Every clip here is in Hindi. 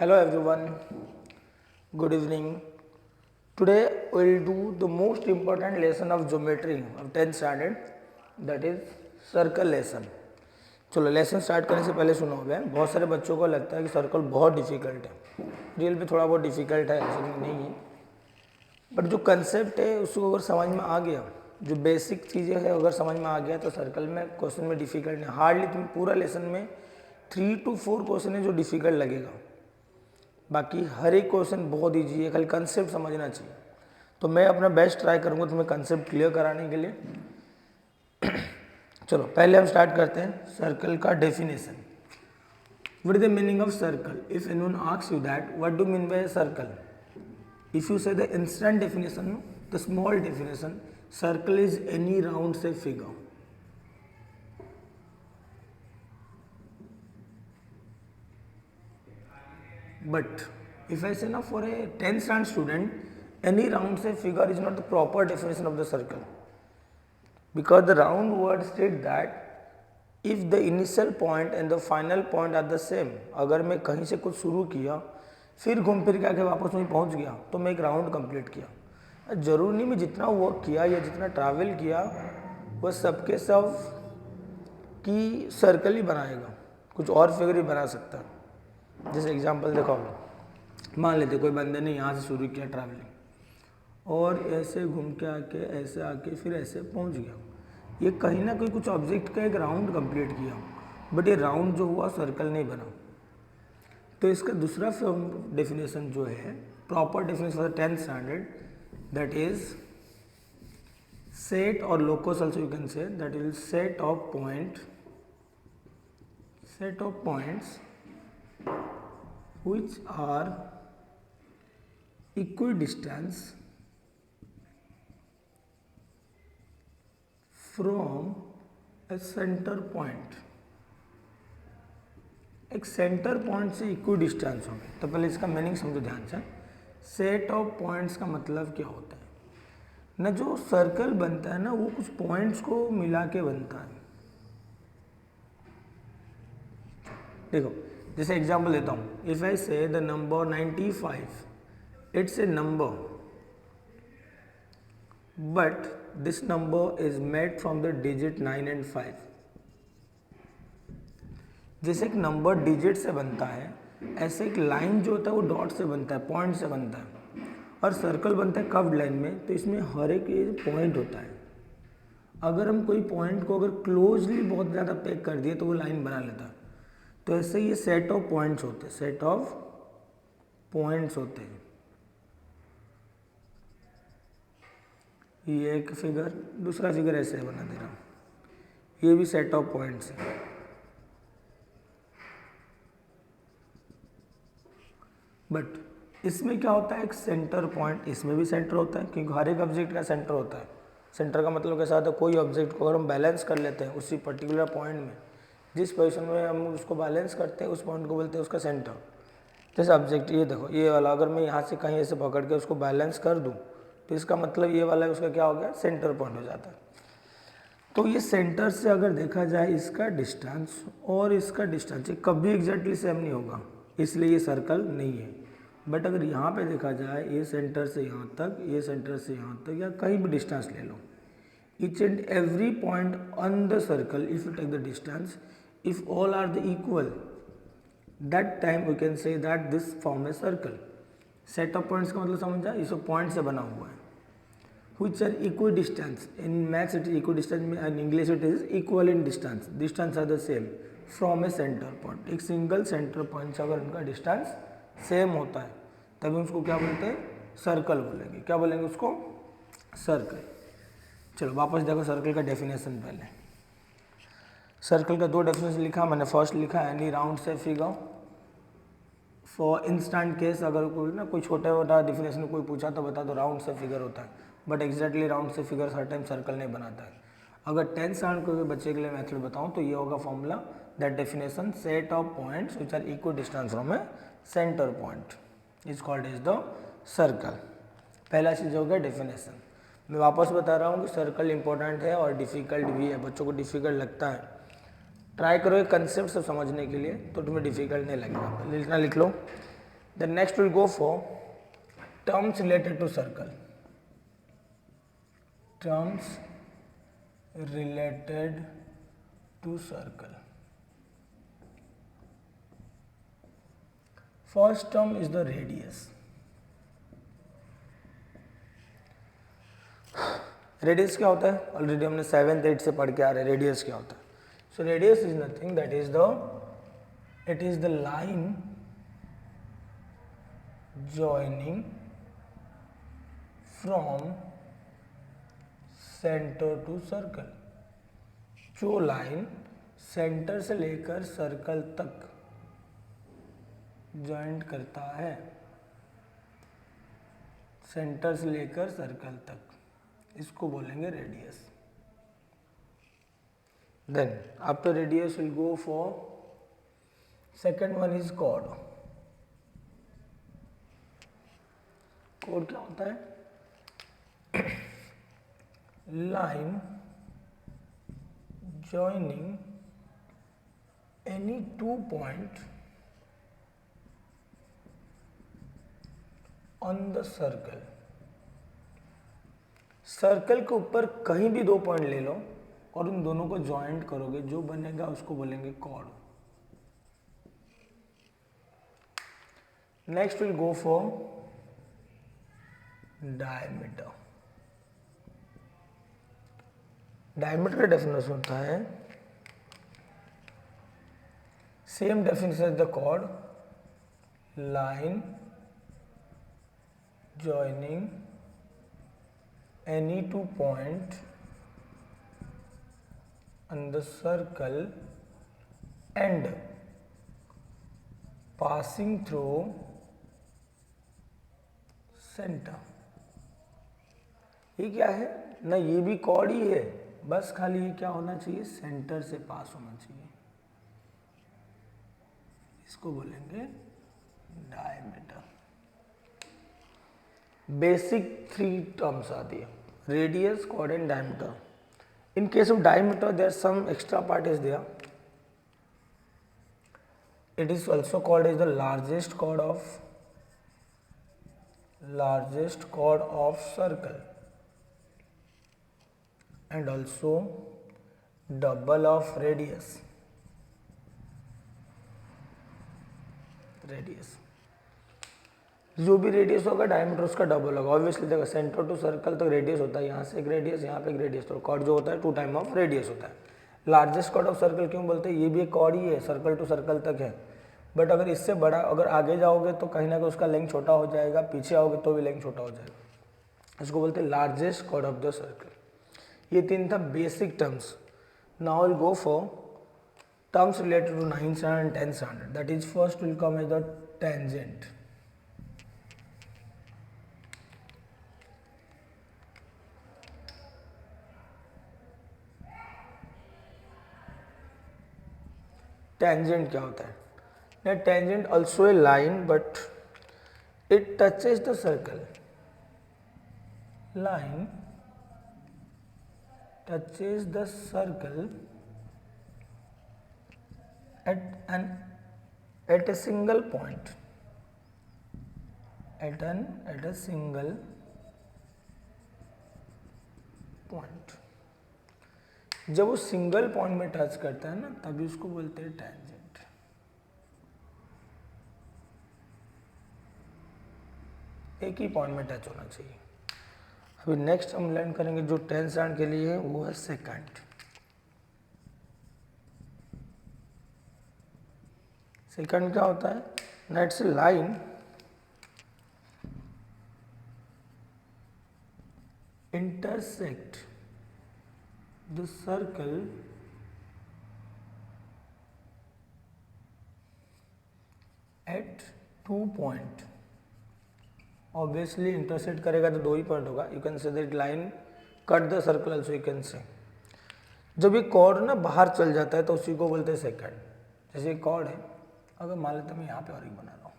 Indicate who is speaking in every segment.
Speaker 1: Hello everyone, good evening. Today we will do the most important lesson of geometry of 10th standard, that is circle lesson. चलो लेसन स्टार्ट करने से पहले सुनो भैया, बहुत सारे बच्चों को लगता है कि सर्कल बहुत डिफिकल्ट है. रियल में थोड़ा बहुत डिफिकल्ट है, ऐसा नहीं है. बट जो कंसेप्ट है उसको अगर समझ में आ गया, जो बेसिक चीज़ें हैं अगर समझ में आ गया तो सर्कल में क्वेश्चन में डिफिकल्ट नहीं. हार्डली तुम पूरा लेसन में 3 to 4 क्वेश्चन है जो डिफिकल्ट लगेगा. बाकी हर एक क्वेश्चन बहुत ईजी है, खाली कंसेप्ट समझना चाहिए. तो मैं अपना बेस्ट ट्राई करूँगा तुम्हें कंसेप्ट क्लियर कराने के लिए. चलो पहले हम स्टार्ट करते हैं सर्कल का definition. What is the meaning of circle? If anyone asks you that what do mean by circle, if you say the instant definition, the small definition, circle is any round से figure. But if I say now for a 10th standard student, any round say figure is not the proper definition of the circle, because the round word state that if the initial point and the final point are the same. अगर मैं कहीं से कुछ शुरू किया फिर घूम फिर के आके वापस वहीं पहुंच गया तो मैं एक राउंड कंप्लीट किया. जरूर नहीं मैं जितना वर्क किया या जितना ट्रैवल किया वह सबके सब की सर्कल ही बनाएगा, कुछ और फिगर ही बना सकता है. जैसे एग्जांपल देखो, मान लेते कोई बंदे ने यहाँ से शुरू किया ट्रैवलिंग और ऐसे घूम के आके ऐसे आके फिर ऐसे पहुँच गया. ये कहीं ना कहीं कुछ ऑब्जेक्ट का एक राउंड कंप्लीट किया, बट ये राउंड जो हुआ सर्कल नहीं बना. तो इसका दूसरा डेफिनेशन जो है, proper definition for the 10th standard, that is set और locus also you can say, that is set of points which are equidistant from a center point. एक सेंटर पॉइंट से इक्विडिस्टेंस हो गए. तो पहले इसका मीनिंग समझो ध्यान से. सेट ऑफ पॉइंट्स का मतलब क्या होता है ना, जो सर्कल बनता है ना वो कुछ पॉइंट्स को मिला के बनता है. देखो जैसे एग्जाम्पल देता हूँ, if I say the number 95, it's a number but this number is made from the digit 9 and 5. जैसे एक नंबर डिजिट से बनता है, ऐसे एक लाइन जो होता है वो डॉट से बनता है, पॉइंट से बनता है, और सर्कल बनता है कर्व्ड लाइन में. तो इसमें हर एक पॉइंट होता है. अगर हम कोई पॉइंट को अगर क्लोजली बहुत ज़्यादा पैक कर दिए तो वो लाइन बना लेता है. तो ऐसे ये सेट ऑफ पॉइंट्स होते हैं, सेट ऑफ पॉइंट्स होते हैं. ये एक फिगर, दूसरा फिगर ऐसे बना दे रहा हूँ, ये भी सेट ऑफ पॉइंट्स है. बट इसमें क्या होता है, एक सेंटर पॉइंट, इसमें भी सेंटर होता है क्योंकि हर एक ऑब्जेक्ट का सेंटर होता है. सेंटर का मतलब कैसा होता है, कोई ऑब्जेक्ट को अगर हम बैलेंस कर लेते हैं उसी पर्टिकुलर पॉइंट में, जिस पोजीशन में हम उसको बैलेंस करते हैं उस पॉइंट को बोलते हैं उसका सेंटर. जैसे ऑब्जेक्ट ये देखो, ये वाला अगर मैं यहाँ से कहीं ऐसे पकड़ के उसको बैलेंस कर दूँ तो इसका मतलब ये वाला उसका क्या हो गया, सेंटर पॉइंट हो जाता है. तो ये सेंटर से अगर देखा जाए इसका डिस्टेंस और इसका डिस्टेंस ये कभी एग्जैक्टली सेम नहीं होगा, इसलिए ये सर्कल नहीं है. बट अगर यहाँ पे देखा जाए, ये सेंटर से यहाँ तक, ये सेंटर से यहाँ तक, या कहीं भी डिस्टेंस ले लो, each and every point on the circle, if you take the distance, if all are the equal, that time we can say that this form a circle. Set of points का मतलब समझा, इस पॉइंट से बना हुआ है. which are equidistant, in maths it is equidistant, in English it is equal in distance, distance are the same from a center point. एक सिंगल सेंटर पॉइंट से अगर उनका डिस्टेंस सेम होता है तभी उसको क्या बोलते हैं, सर्कल बोलेंगे. क्या बोलेंगे उसको, सर्कल. चलो वापस देखो सर्कल का डेफिनेशन. पहले सर्कल का 2 डेफिनेशन लिखा मैंने. फर्स्ट लिखा एनी राउंड से फिगर. फॉर इंस्टेंट केस अगर कोई ना कोई छोटा मोटा डेफिनेशन कोई पूछा तो बता दो राउंड से फिगर होता है, बट एग्जैक्टली राउंड से फिगर हर टाइम सर्कल नहीं बनाता है. अगर 10th स्टैंडर्ड के बच्चे के लिए मेथड बताऊँ तो ये होगा formula, that definition set of points which are equal distance from a centre point is called as the circle. पहला चीज़ हो गया डेफिनेशन. मैं वापस बता रहा हूँ कि सर्कल इंपॉर्टेंट है और डिफ़िकल्ट भी है. बच्चों को डिफ़िकल्ट लगता है, ट्राई करो ये कंसेप्ट सब समझने के लिए तो तुम्हें डिफ़िकल्ट नहीं लगेगा. लिखना लिख लो, Then next we'll go for terms related to circle. Terms related to circle. First term is the radius. Radius क्या होता है? ऑलरेडी हमने 7th 8th से पढ़ के आ रहे हैं रेडियस क्या होता है. So radius is nothing that is it is the line joining from centre to circle. जो लाइन सेंटर से लेकर सर्कल तक जॉइंट करता है, सेंटर से लेकर सर्कल तक, इसको बोलेंगे radius. Then after radius will go for second one is chord. Chord क्या होता है? Line joining any two point on the circle. Circle के ऊपर कहीं भी दो पॉइंट ले लो और उन दोनों को ज्वाइंट करोगे, जो बनेगा उसको बोलेंगे chord. Next will go for diameter. Diameter का डेफिनेशन होता है same definition as the chord. Line joining any two point on the circle and passing through center. ये क्या है ना? ये भी कॉर्ड ही है, बस खाली ये क्या होना चाहिए? सेंटर से पास होना चाहिए. इसको बोलेंगे डायमीटर. बेसिक 3 टर्म्स आती है, radius, chord and diameter. In case of diameter there some extra part is there. It is also called as the largest chord of circle and also double of radius. जो भी रेडियस होगा डायमीटर उसका डबल होगा. ऑब्वियसली देखो सेंटर टू सर्कल तक रेडियस होता है, यहाँ से एक रेडियस, यहाँ पे एक रेडियस, तो कॉर्ड जो होता है 2 टाइम ऑफ रेडियस होता है. लार्जेस्ट कॉर्ड ऑफ सर्कल क्यों बोलते हैं? ये भी एक कॉर्ड ही है, सर्कल टू सर्कल तक है, बट अगर इससे बड़ा, अगर आगे जाओगे तो कहीं ना कहीं उसका लेंथ छोटा हो जाएगा, पीछे आओगे तो भी लेंथ छोटा हो जाएगा. इसको बोलते हैं largest chord of the circle. ये 3 था basic terms. Now will go for terms related to 9th standard and 10th standard. That is first will come as the tangent. Tangent क्या होता है? ना tangent also a line but it touches the circle. Line touches the circle at a single point. At a single point. जब वो सिंगल पॉइंट में टच करता है ना, तभी उसको बोलते हैं टेंजेंट. एक ही पॉइंट में टच होना चाहिए. अभी नेक्स्ट हम लर्न करेंगे जो 10th standard के लिए है, वो है सेकंड. सेकंड क्या होता है? Nets line intersect the circle at 2 point. Obviously intersect करेगा तो 2 ही पॉइंट होगा. You can say that line cut the circle also. You can से जब ये कॉर्ड ना बाहर चल जाता है तो उसी को बोलते हैं सेकंड. जैसे कॉर्ड है, अगर मान लेते मैं यहाँ पे और एक बना रहा हूँ,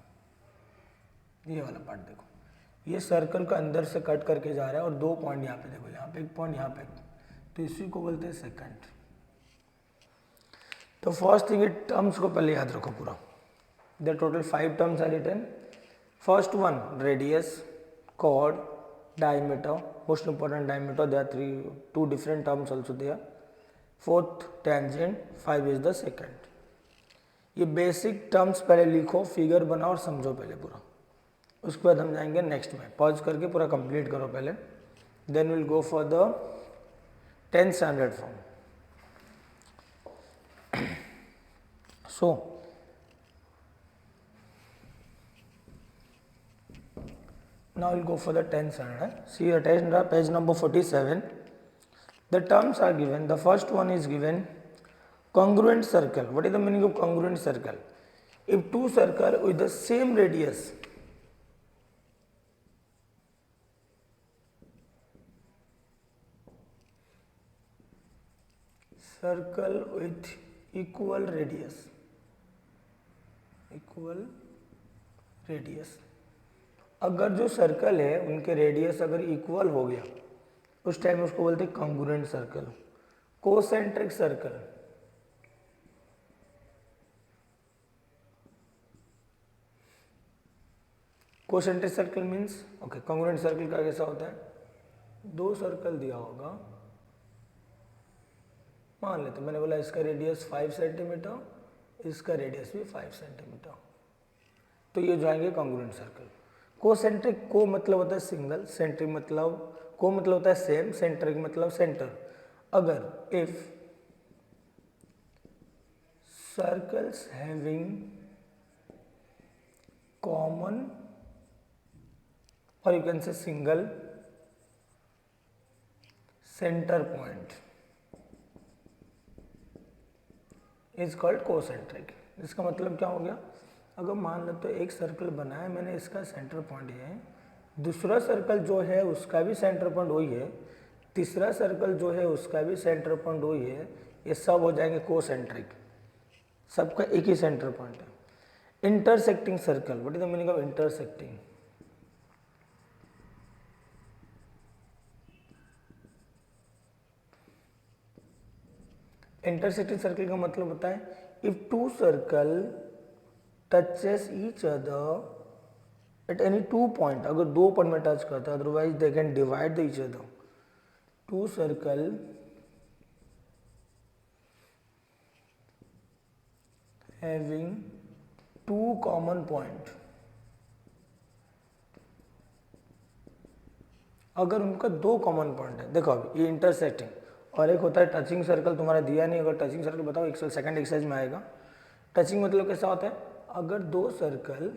Speaker 1: ये वाला पार्ट देखो, ये सर्कल का अंदर से कट करके जा रहा है और 2 पॉइंट यहाँ पे देखो, यहाँ पे एक पॉइंट, यहाँ पे, तो इसी को बोलते हैं सेकंड. तो फर्स्ट थिंग, टर्म्स को पहले याद रखो पूरा. The total 5 terms are written. First one radius, chord, diameter, most important diameter, there are two different terms also there. Fourth tangent, 5 is the second. ये बेसिक टर्म्स पहले लिखो, फिगर बनाओ और समझो पहले पूरा, उसके बाद हम जाएंगे नेक्स्ट में। पॉज करके पूरा कंप्लीट करो पहले, then will go for the 10th standard form. So now we'll go for the 10th standard. See your page number 47. The terms are given. The first one is given congruent circle. What is the meaning of congruent circle? If two circles with the same radius, circle with equal radius, अगर जो सर्कल है उनके रेडियस अगर इक्वल हो गया उस टाइम उसको बोलते हैं congruent circle. Concentric circle, concentric circle means okay, congruent circle का कैसा होता है, दो सर्कल दिया होगा, मान लेते मैंने बोला इसका रेडियस 5 सेंटीमीटर, इसका रेडियस भी 5 सेंटीमीटर, तो ये जाएंगे कॉन्ग्रुएंट सर्कल। कोसेंट्रिक, को मतलब होता है सिंगल, सेंट्रिक मतलब, को मतलब होता है सेम, सेंट्रिक मतलब सेंटर। अगर इफ सर्कल्स हैविंग कॉमन और यू कैन से single centre point is called concentric. इसका मतलब क्या हो गया, अगर मान लो तो एक सर्कल बना है मैंने, इसका सेंटर पॉइंट ये है, दूसरा सर्कल जो है उसका भी सेंटर पॉइंट वही है, तीसरा सर्कल जो है उसका भी सेंटर पॉइंट वही है, ये सब हो जाएंगे कोसेंट्रिक, सबका एक ही सेंटर पॉइंट है। Intersecting circle, what is the meaning of intersecting? Intersecting circle का मतलब होता है if two circle touches each other at any 2 point, अगर 2 पॉइंट में टच करता है, otherwise they can divide each other. Two circle having 2 common point, अगर उनका 2 कॉमन पॉइंट है, देखो अभी ये इंटरसेक्टिंग, और एक होता है टचिंग सर्कल, तुम्हारा दिया नहीं, अगर टचिंग सर्कल बताओ, सेकंड एक्सरसाइज में आएगा। टचिंग मतलब कैसा होता है, अगर दो सर्कल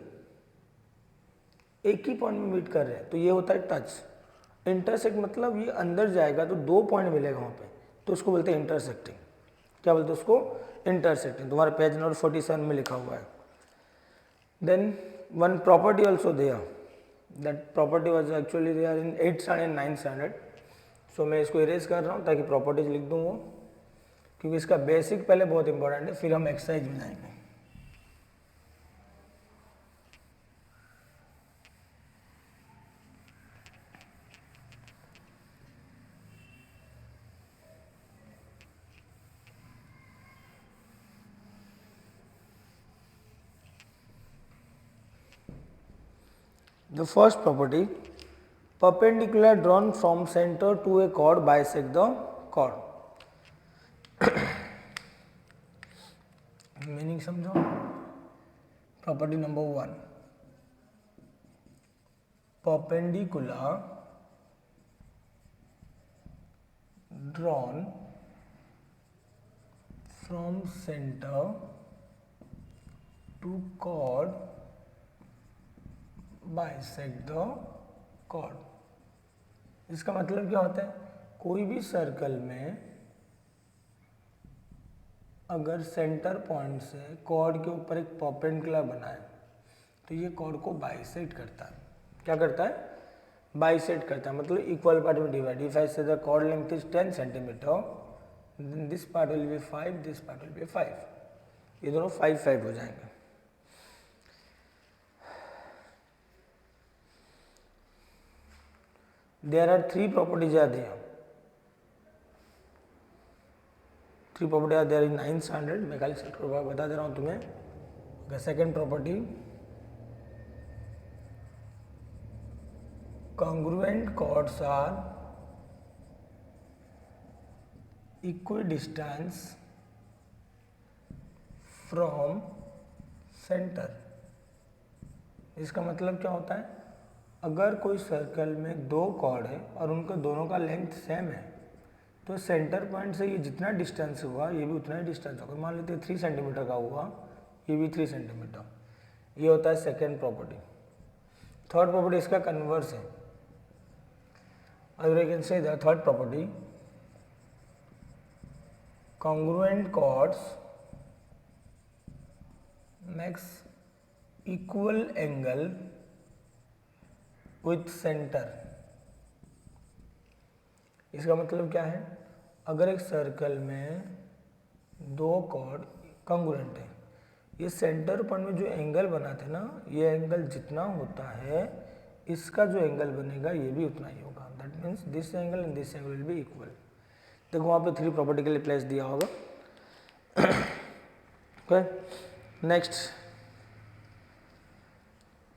Speaker 1: एक ही पॉइंट में मीट कर रहे हैं तो ये होता है टच। इंटरसेक्ट मतलब ये अंदर जाएगा तो 2 पॉइंट मिलेगा वहाँ पे, तो उसको बोलते हैं इंटरसेक्टिंग। क्या बोलते हैं उसको? इंटरसेक्टिंग। तुम्हारे पेज नंबर 47 में लिखा हुआ है। Then one property also there, that property was actually there in 8th standard 9th standard. So मैं इसको इरेज कर रहा हूँ ताकि प्रॉपर्टीज लिख दूँ वो, क्योंकि इसका बेसिक पहले बहुत इंपॉर्टेंट है, फिर हम एक्सरसाइज में जाएंगे। The first property, perpendicular drawn from center to a chord bisect the chord. Meaning समझो। Property number 1, perpendicular drawn from center to chord bisect the chord। इसका मतलब क्या होता है, कोई भी सर्कल में अगर सेंटर पॉइंट से कॉर्ड के ऊपर एक परपेंडिकुलर बनाए तो ये कॉर्ड को बाइसेक्ट करता है। क्या करता है? बाइसेक्ट करता है, मतलब इक्वल पार्ट में divide. If I say the chord length is 10 centimetre, then this part will be 5, this part will be 5, ये दोनों 5 5 हो जाएंगे। There are 3 properties are there. 3 properties are there in 9th standard। मैं खाली बता दे रहा हूँ तुम्हें। Second property, congruent chords are equidistant from center। इसका मतलब क्या होता है, अगर कोई सर्कल में दो कॉर्ड है और उनका दोनों का लेंथ सेम है तो सेंटर पॉइंट से ये जितना डिस्टेंस हुआ ये भी उतना ही डिस्टेंस होगा। मान लेते हैं 3 सेंटीमीटर का हुआ, ये भी 3 सेंटीमीटर। ये होता है सेकेंड प्रॉपर्टी। थर्ड प्रॉपर्टी इसका कन्वर्स है। और यू कैन से the third property, congruent chords makes equal angle with center। इसका मतलब क्या है, अगर एक सर्कल में दो कॉर्ड कॉन्ग्रुएंट है, ये सेंटर पॉइंट में जो एंगल बनाते हैं ना, ये एंगल जितना होता है इसका जो एंगल बनेगा ये भी उतना ही होगा। That means this angle and this angle will be equal. देखो वहाँ पे 3 प्रॉपर्टी के लिए प्लेस दिया होगा। Okay, next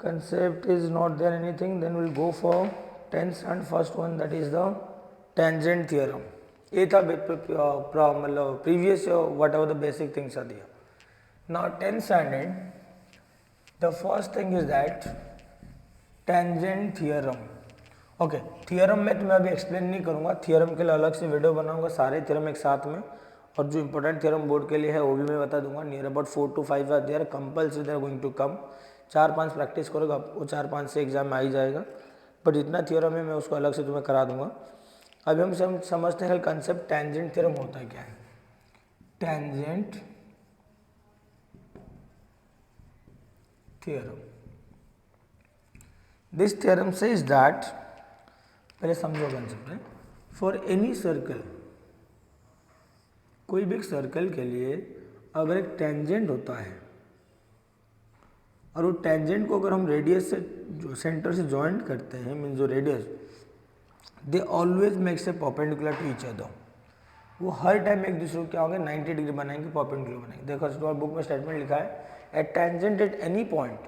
Speaker 1: concept is not there anything, then we'll go for 10th and first one, that is the tangent theorem। ये था मतलब previous whatever the basic things are there। Now 10th standard, the first thing is that tangent theorem। Okay, theorem में तो मैं अभी एक्सप्लेन नहीं करूँगा, थियरम के लिए अलग से वीडियो बनाऊंगा, सारे थियरम एक साथ में। और जो इंपॉर्टेंट थियरम बोर्ड के लिए है वो भी मैं बता दूंगा। Near about 4 to 5 are there, compulsory they are going to come. 4-5 practice करोगे वो 4-5 से एग्जाम में आ ही जाएगा। बट जितना थियरम है मैं उसको अलग से तुम्हें करा दूंगा। अभी हम समझते हैं कंसेप्ट टेंजेंट थियरम होता है क्या है। Tangent theorem, this theorem says that, पहले समझो कंसेप्ट है। फॉर एनी सर्कल, कोई भी एक सर्कल के लिए अगर एक टेंजेंट होता है और वो टेंजेंट को अगर हम रेडियस से जो सेंटर से जॉइंट करते हैं, मीन जो radius, they always makes a perpendicular to each other. वो हर टाइम एक दूसरे को क्या होगा 90 डिग्री बनाएंगे, परपेंडिकुलर बनाएंगे। देखो तुम्हारे बुक में स्टेटमेंट लिखा है, a tangent at any point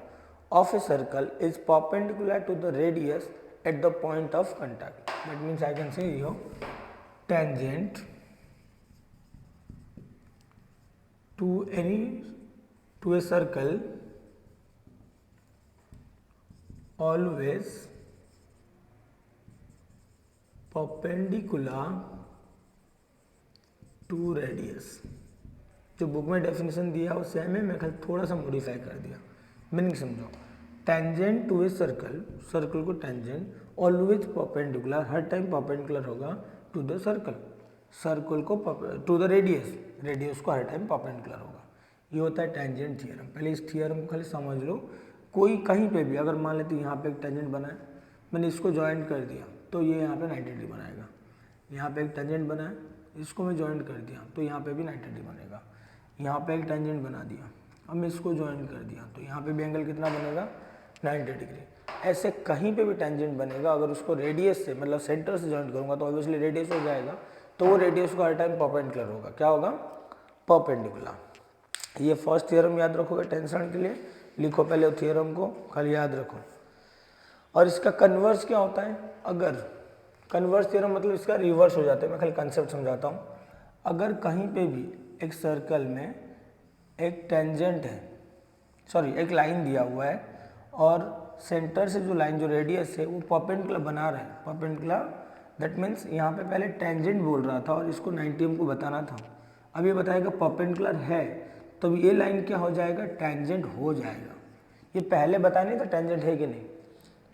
Speaker 1: of a circle is perpendicular to the radius at the point of contact. That means I can say you tangent to a circle always perpendicular to radius। जो बुक में डेफिनेशन दिया वो सेम है, मैं खाली थोड़ा सा मॉडिफाई कर दिया। मीनिंग समझो, tangent to a circle, circle को टेंजेंट ऑलवेज परपेंडिकुलर, हर टाइम परपेंडिकुलर होगा टू द सर्कल, सर्कल को टू द रेडियस, रेडियस को हर टाइम परपेंडिकुलर होगा। ये होता है टेंजेंट थियरम। पहले इस थियरम को खाली समझ लो। कोई कहीं पे भी अगर मान लेते यहाँ पे एक टेंजेंट बना है, मैंने इसको ज्वाइंट कर दिया तो ये यहाँ पे 90 डिग्री बनाएगा। यहाँ पे एक टेंजेंट बना है, इसको मैं ज्वाइंट कर दिया तो यहाँ पे भी 90 डिग्री बनेगा। यहाँ पे एक टेंजेंट बना दिया, अब मैं इसको ज्वाइंट कर दिया तो यहाँ पे भी एंगल कितना बनेगा 90 डिग्री। ऐसे कहीं पे भी टेंजेंट बनेगा, अगर उसको रेडियस से मतलब सेंटर से ज्वाइंट करूँगा तो ऑब्वियसली रेडियस हो जाएगा, तो वो रेडियस को हर टाइम परपेंडिकुलर होगा। क्या होगा? परपेंडिकुलर। ये फर्स्ट थियरम याद रखोगे टेंशन के लिए, लिखो पहले थियरम को, खाली याद रखो। और इसका कन्वर्स क्या होता है? अगर कन्वर्स थियरम मतलब इसका रिवर्स हो जाता है। मैं खाली कंसेप्ट समझाता हूँ। अगर कहीं पे भी एक सर्कल में एक टेंजेंट है, सॉरी एक लाइन दिया हुआ है और सेंटर से जो लाइन जो रेडियस है वो परपेंडिकुलर बना रहा है, परपेंडिकुलर, दैट मीन्स यहाँ पे पहले टेंजेंट बोल रहा था और इसको 90 हमको बताना था। अब ये बताएगा परपेंडिकुलर है, तो ये लाइन क्या हो जाएगा? टेंजेंट हो जाएगा। ये पहले बता नहीं था टेंजेंट है कि नहीं,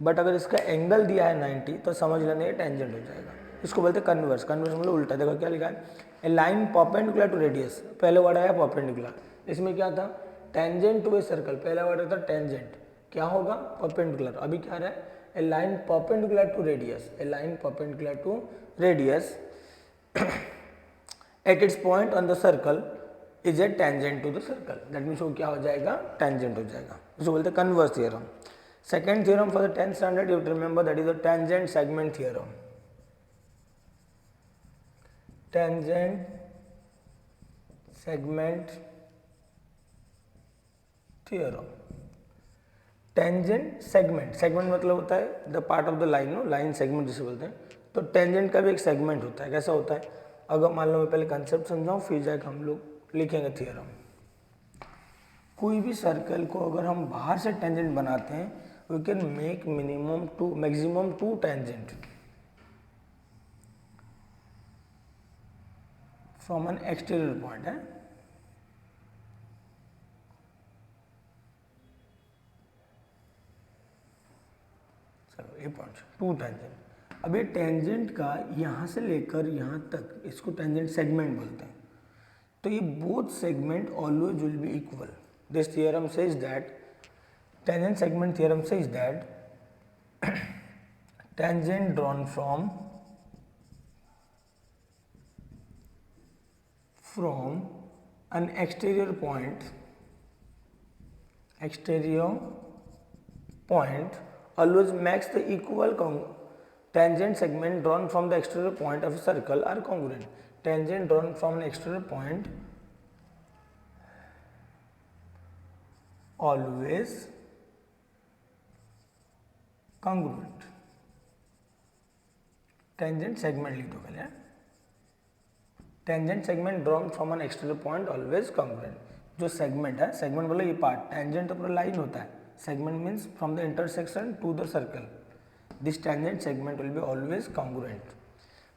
Speaker 1: बट अगर इसका एंगल दिया है 90 तो समझ लेना ये टेंजेंट हो जाएगा। इसको बोलते हैं कन्वर्स। कन्वर्स मतलब उल्टा। देखो क्या लिखा है, a line perpendicular to radius, पहले वर्ड आया परपेंडिकुलर। इसमें क्या था? टेंजेंट टू ए सर्कल, पहला वर्ड था टेंजेंट, क्या होगा? परपेंडिकुलर। अभी क्या रहा है? A line perpendicular to radius, a line perpendicular to radius at its point on the circle is a tangent to the circle. That means वो क्या हो जाएगा? टेंजेंट हो जाएगा। इसको बोलते हैं converse theorem. Second theorem for the 10th standard you remember, that is the tangent segment theorem. Tangent segment theorem. Tangent segment, segment मतलब होता है the part of the line, no line segment जिसे बोलते हैं। तो टेंजेंट का भी एक सेगमेंट होता है। कैसा होता है, अगर मान लो मैं पहले कंसेप्ट समझाऊं फिर जाकर हम लोग लिखेंगे थियरम। कोई भी सर्कल को अगर हम बाहर से टेंजेंट बनाते हैं, we can make maximum two tangent from an exterior point है। चलो ये पॉइंट टू टेंजेंट। अब ये टेंजेंट का यहाँ से लेकर यहाँ तक इसको टेंजेंट सेगमेंट बोलते हैं। तो ये both segment always will be equal. This theorem says that, tangent segment theorem says that tangent drawn from an exterior point always makes the equal tangent segment drawn from the exterior point of a circle are congruent. Tangent drawn from an exterior point always congruent. Tangent segment लिख दो पहले। Tangent segment drawn from an exterior point always congruent. जो सेगमेंट है, सेगमेंट बोले ये पार्ट, टेंजेंट तो पूरा लाइन होता है, segment means from the intersection to the circle, this tangent segment will be always congruent.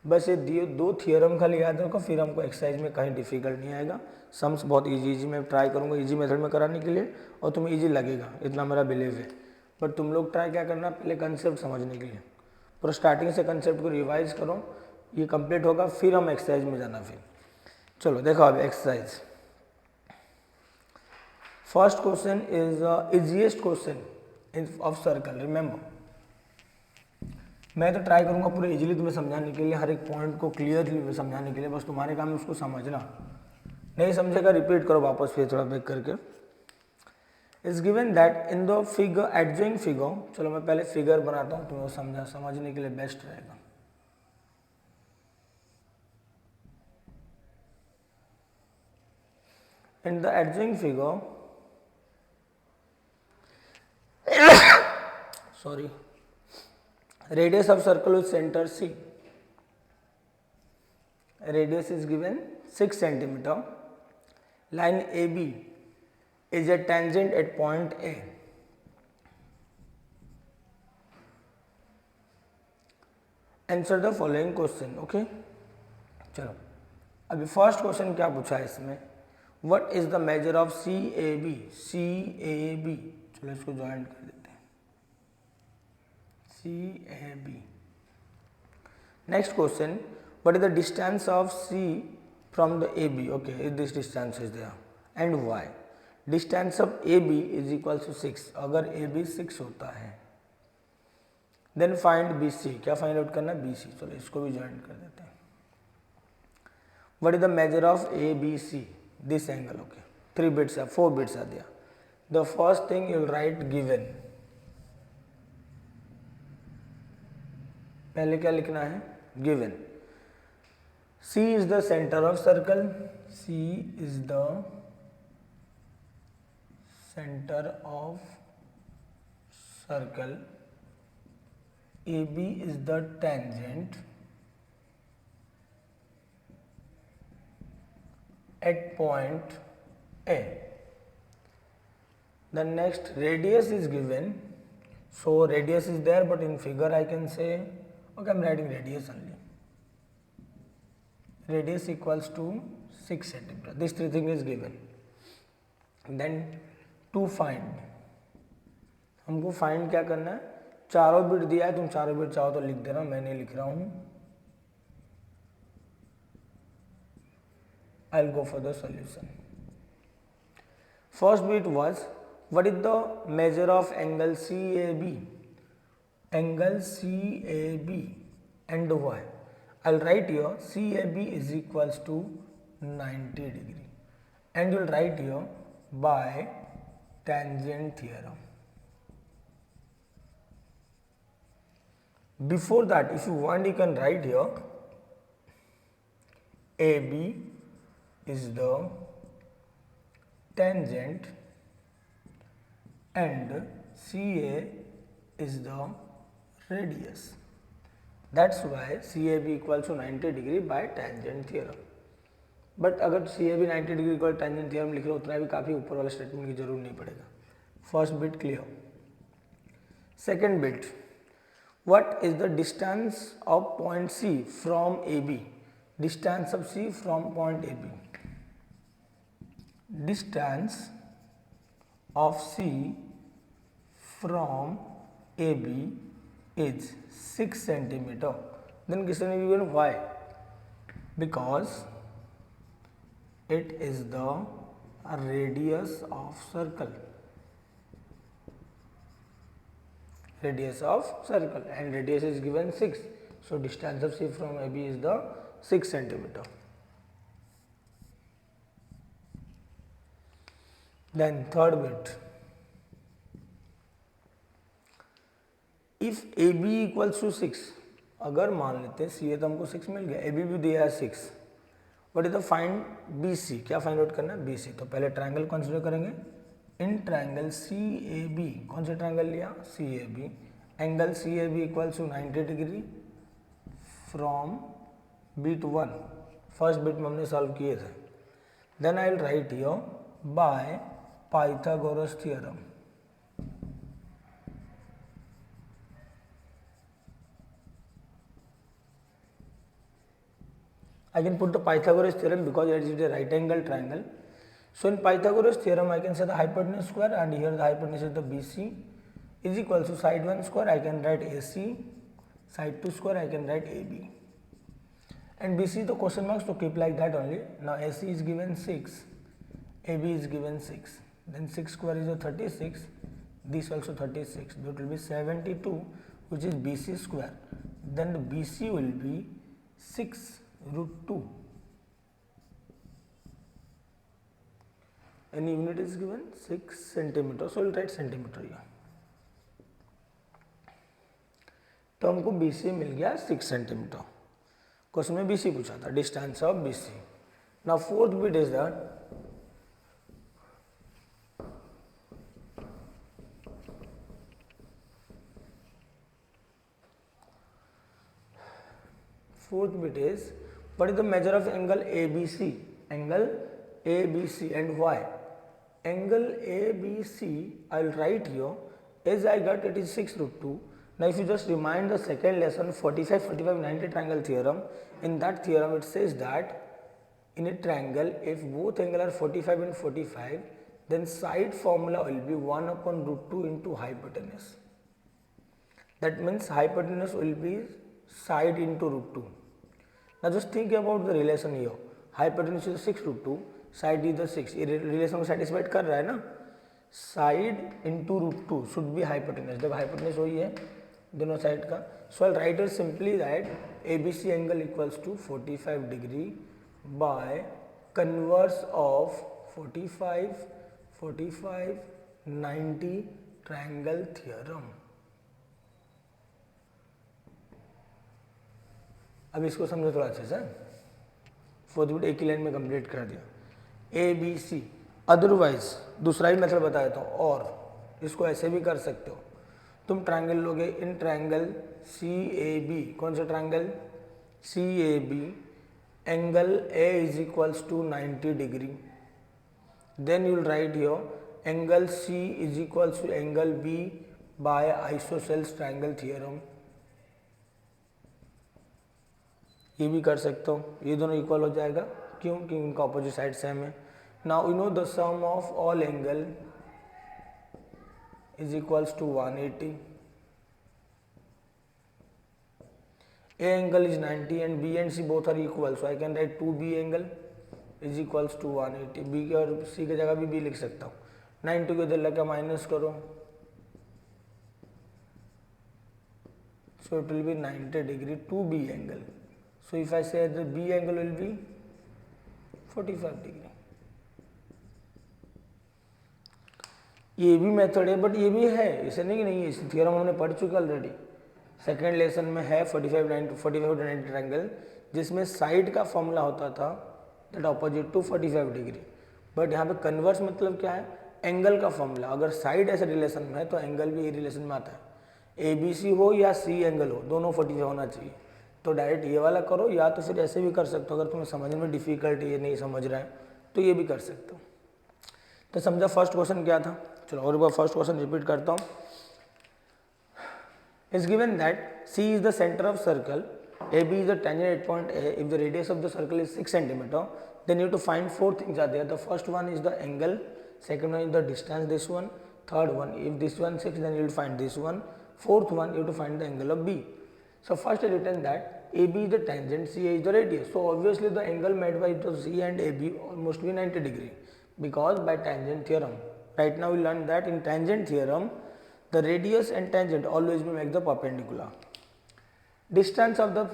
Speaker 1: बस ये दो थियरम खाली याद रखो, फिर हमको एक्सरसाइज में कहीं डिफिकल्ट नहीं आएगा। सम्स बहुत इजी मैं ट्राई करूँगा इजी मेथड में कराने के लिए, और तुम्हें इजी लगेगा, इतना मेरा बिलीव है। बट तुम लोग ट्राई क्या करना, पहले कंसेप्ट समझने के लिए पूरा स्टार्टिंग से कंसेप्ट को रिवाइज करो, ये कंप्लीट होगा फिर हम एक्सरसाइज में जाना। फिर चलो देखो अब exercise. First question is easiest question of circle, remember. मैं तो ट्राई करूंगा पूरे इजीली तुम्हें समझाने के लिए, हर एक पॉइंट को क्लियरली समझाने के लिए, बस तुम्हारे काम में उसको समझना। नहीं समझेगा रिपीट करो वापस फिर थोड़ा बैक करके। Is given that in the figure adjoining figure, चलो मैं पहले फिगर बनाता हूँ तुम्हें समझने के लिए बेस्ट रहेगा। In the adjoining figure, sorry, radius of circle with center C. Radius is given 6 centimeter. Line AB is a tangent at point A. Answer the following question. Okay, चलो अभी फर्स्ट क्वेश्चन क्या पूछा है इसमें, What is the measure of CAB? CAB, चलो इसको ज्वाइन कर देते हैं, CAB. Next question, what is the distance of C from the AB? Okay, this distance is there and why? Distance of AB is equal to 6. अगर AB 6 होता है, then find BC. क्या फाइंड आउट करना है? BC. चलो इसको भी ज्वाइन कर देते हैं. What is the measure of ABC? This angle. Okay, 3 bits are 4 bits are there. The first thing you will write given. पहले क्या लिखना है? Given. C is the center of circle. C is the center of circle. AB is the tangent at point A. The next radius is given. So radius is there, but in figure I can say, okay, I am writing radius only. Radius equals to 6 centimeter. This three thing is given. Then to find, हमको find क्या करना है? चारों बिट दिया है, तुम चारों बिट चाहो तो लिख देना, मैं नहीं लिख रहा हूँ. I'll go for the solution. First bit was, what is the measure of angle CAB? Angle CAB and why? I'll write here CAB is equals to 90 degree and you'll write here by tangent theorem. Before that, if you want, you can write here AB is the tangent and CA is the radius. That's why CAB equals to 90 degree by tangent theorem. But अगर CAB 90 degree equal tangent theorem लिख लो उतना भी काफ़ी ऊपर वाले स्टेटमेंट की जरूरत नहीं पड़ेगा. First bit clear. Second bit, what is the distance of point C from AB? Distance of C from point AB. Distance of C from AB is 6 centimeter. Then question is given why? Because it is the radius of circle. Radius of circle, and radius is given 6. So distance of C from AB is the 6 centimeter. Then third bit, if AB equals to 6, अगर मान लेते हैं CA तो हमको 6 मिल गया, AB भी दिया है 6, what is the find BC? क्या फाइंड आउट करना है? BC. तो पहले ट्रायंगल कंसिडर करेंगे. इन ट्रायंगल CAB, कौन सा ट्रायंगल लिया? CAB. Angle CAB equals to 90 degree from bit 1. First bit में हमने सॉल्व किए थे. Then I will write here by Pythagoras theorem. I can put the Pythagoras theorem because it is a right angle triangle. So in Pythagoras theorem I can say the hypotenuse square, and here the hypotenuse is the BC is equal to side 1 square I can write AC, side 2 square I can write AB, and BC the question marks to keep like that only. Now AC is given 6, AB is given 6, then 6 square is a 36, this also 36, that will be 72, which is BC square. Then the BC will be 6 root 2, and unit is given 6 centimeter, so we'll write centimeter here. तो हमको BC मिल गया 6 सेंटीमीटर. क्वेश्चन में BC पूछा था, distance of BC. Now fourth bit is that what is the measure of angle ABC? Angle ABC, and why? Angle ABC I will write here as I got it is 6 root 2. Now if you just remind the second lesson 45-45-90 triangle theorem, in that theorem it says that in a triangle if both angle are 45 and 45, then side formula will be 1 upon root 2 into hypotenuse. That means hypotenuse will be side into root 2. Now just think about the relation here. Hypotenuse is 6 root 2, side is the 6. ये relation को satisfied कर रहा है ना. Side into root 2 should be hypotenuse. जब hypotenuse वही है दोनों साइड का. So I'll write it simply that ABC angle equals to 45 degree by converse of 45, 45, 90 triangle theorem. अब इसको समझो थोड़ा अच्छे से. फोर्थ बिट एक ही लाइन में कंप्लीट कर दिया. ABC. अदरवाइज दूसरा ही मेथड बता देता हूँ, और इसको ऐसे भी कर सकते हो. तुम ट्रायंगल लोगे इन ट्रायंगल CAB. कौन सा triangle? CAB. Angle A is equals to 90 degree. Then you will write here angle C is equals to angle B by isosceles triangle theorem. ये भी कर सकता हूँ, ये दोनों इक्वल हो जाएगा. क्यों? क्योंकि इनका ऑपोजिट साइड सेम है. Now you know the sum of all angle is equals to 180. A angle is 90 and B and C both are equal, so I can write 2B angle is equals to 180. B और C की जगह भी B लिख सकता हूँ. 90 को इधर लगा माइनस करो, so it will be 90 degree 2B angle. So if I say the B angle will be 45 degree. ये भी मेथड है, बट ये भी है, ऐसे नहीं कि नहीं है. इस थ्योरम हमने पढ़ चुके ऑलरेडी. सेकेंड लेसन में है 45-90 ट्रायंगल, जिसमें साइड का फॉर्मूला होता था that opposite to 45 degree. But यहाँ पे कन्वर्स मतलब क्या है? एंगल का फॉर्मूला, अगर साइड ऐसे रिलेशन में है तो एंगल भी ये रिलेशन में आता है, ABC हो या C एंगल हो, दोनों 45 होना चाहिए। तो डायरेक्ट ये वाला करो, या तो फिर ऐसे भी कर सकते हो, अगर तुम्हें समझने में डिफिकल्टी ये नहीं समझ रहा है तो ये भी कर सकते हो। तो समझा फर्स्ट क्वेश्चन क्या था। चलो और एक बार फर्स्ट क्वेश्चन रिपीट करता हूँ। It's given that C is the center of circle, AB is the tangent at point A. If the radius of the circle is 6 cm, then you have to find 4 things are there. The first one is the angle, second one is the distance, this one, third one, if this one 6, then you will find this one, fourth one you have to find the angle of B. So first I written that AB is the tangent, CA is the radius. So obviously the angle made by the C and AB must be 90 degree, because by tangent theorem. Right now we learned that in tangent theorem, the radius and tangent always will make the perpendicular. Distance of the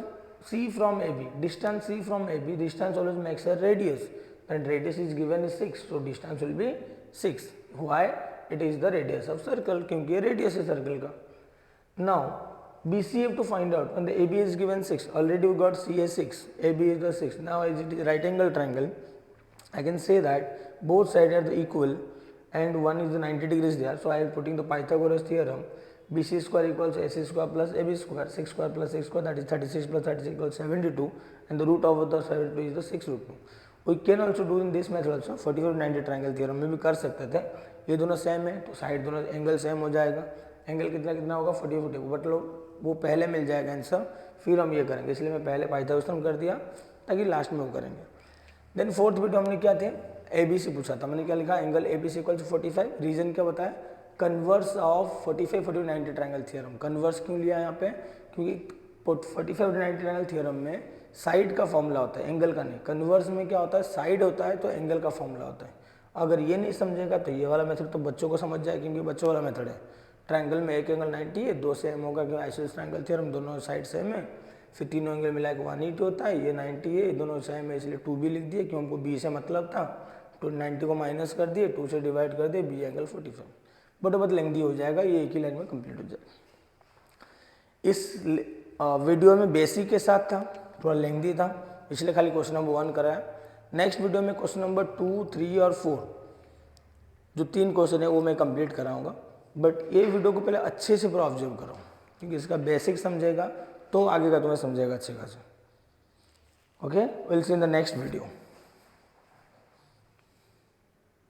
Speaker 1: C from AB, distance C from AB, distance always makes a radius, and radius is given is 6, so distance will be 6. Why? It is the radius of circle, क्योंकि ये radius है circle का. Now BC have to find out, when the AB is given 6, already we got C as 6, AB is the 6. Now as it is right angle triangle, I can say that both sides are the equal and one is the 90 degrees there, so I am putting the Pythagoras theorem. BC square equals AC square plus AB square, 6 square plus 6 square, that is 36 plus 36 equals 72, and the root of the 72 is the 6 root 2. We can also do in this method also, 45-90 triangle theorem में भी कर सकते थे। ये दोनों सेम है तो साइड दोनों एंगल सेम हो जाएगा, एंगल कितना कितना होगा 45, बट लोग वो पहले मिल जाएगा आंसर, फिर हम ये करेंगे, इसलिए मैं पहले पाइथागोरस थ्योरम कर दिया ताकि लास्ट में वो करेंगे। देन फोर्थ वीडियो हमने क्या थे, ABC पूछा था, मैंने क्या लिखा, angle ABC equal to 45, reason क्या बताया, converse of 45-90 triangle theorem. Converse क्यों लिया यहाँ पे, क्योंकि 45-90 ट्रायंगल थ्योरम में साइड का फॉर्मूला होता है, एंगल का नहीं। कन्वर्स में क्या होता है, साइड होता है तो एंगल का फॉर्मूला होता है। अगर ये नहीं समझेगा तो ये वाला मेथड तो बच्चों को समझ जाए, क्योंकि बच्चों वाला मेथड है। ट्रायंगल में एक एंगल 90 है, दो सेम होगा क्योंकि आइसोसेलेस ट्रायंगल थ्योरम, दोनों साइड सेम है, फिर तीनों एंगल मिला के 180 होता है, ये 90 है, दोनों सेम है इसलिए 2 भी लिख दिए, क्यों हमको B से मतलब था, तो 90 को माइनस कर दिए, 2 से डिवाइड कर दिए, B एंगल 45, बट बहुत लेंथी हो जाएगा, ये एक ही लाइन में कंप्लीट हो जाएगा। इस वीडियो में बेसिक के साथ था, थोड़ा लेंथी था, इसलिए खाली क्वेश्चन नंबर 1 कराया। नेक्स्ट वीडियो में क्वेश्चन नंबर 2, 3 और 4 जो 3 क्वेश्चन है वो मैं कंप्लीट कराऊंगा, बट ये वीडियो को पहले अच्छे से पूरा ऑब्जर्व करो, क्योंकि इसका बेसिक समझेगा तो आगे का तुम्हें समझेगा अच्छे खासे। Okay, will see in the next video.